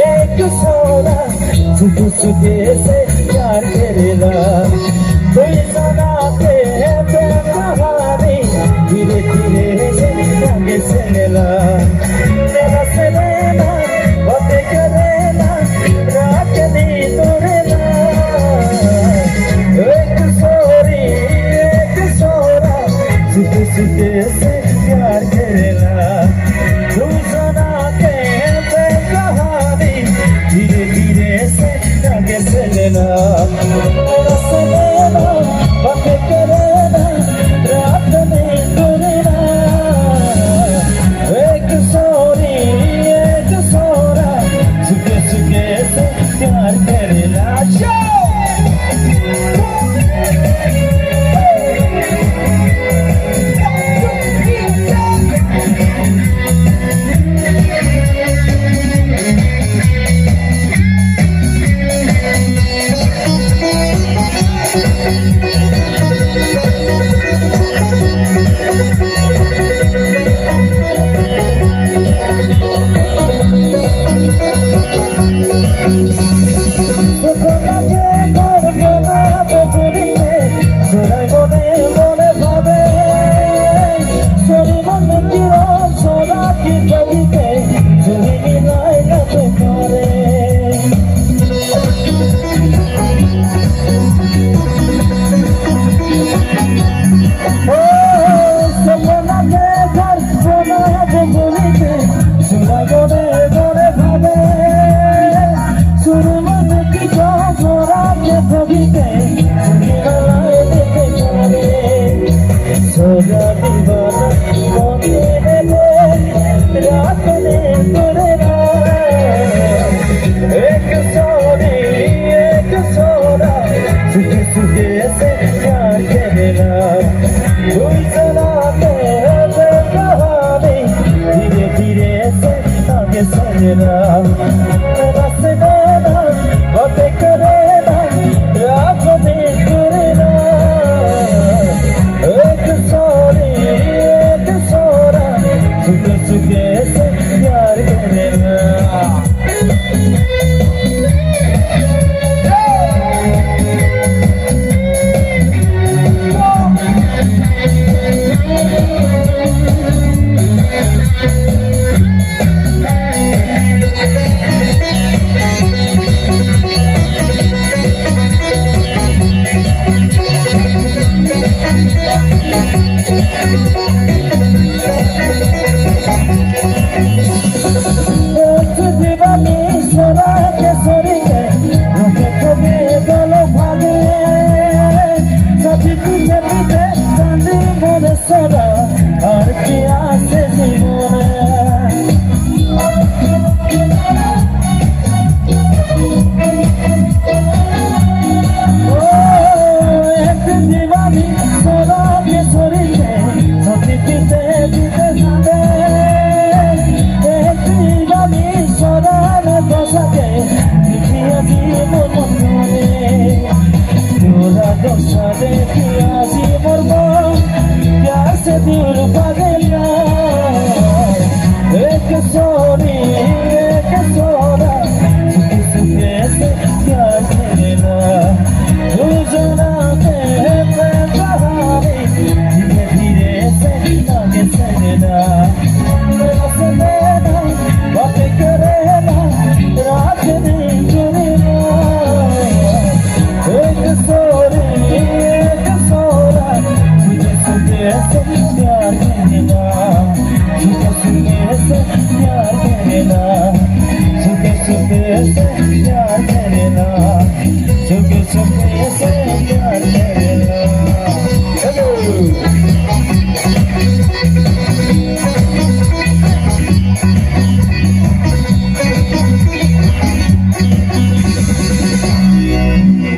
एक सोना सुख सुखे से प्यार करेला कोई सुनाते हैं प्रेम कहानी धीरे धीरे से रंगे से मिला मेरा से लेना बातें करेना रात नी तोड़ेला एक सोरा सुख सुखे से प्यार करेला कोई सुनाते हैं प्रेम कहानी धीरे धीरे से रंगे से लेना मेरा से लेना बातें करेना रात नहीं तोड़ेना एक सोरा सुखे सुखे से प्यार करेला प्यार करेला, सुख सुख से प्यार करेला।